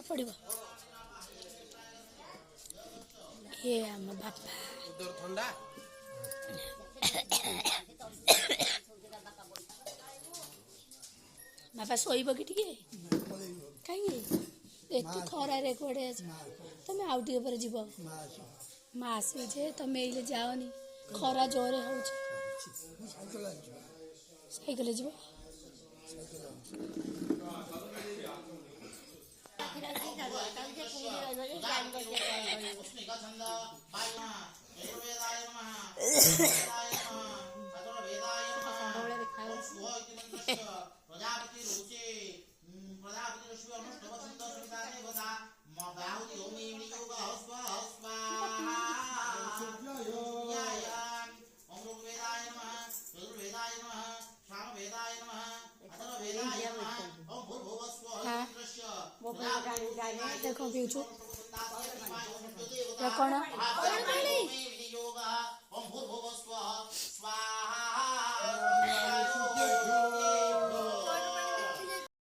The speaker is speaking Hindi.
पड़ो ये आम बापा बापा शोब कि कहीं खरार कड़े तुम आउ टे पर जीव माँ आसी जे तुम ये जाओनी खरा जोरे हो साइकेल जीव देखो कौन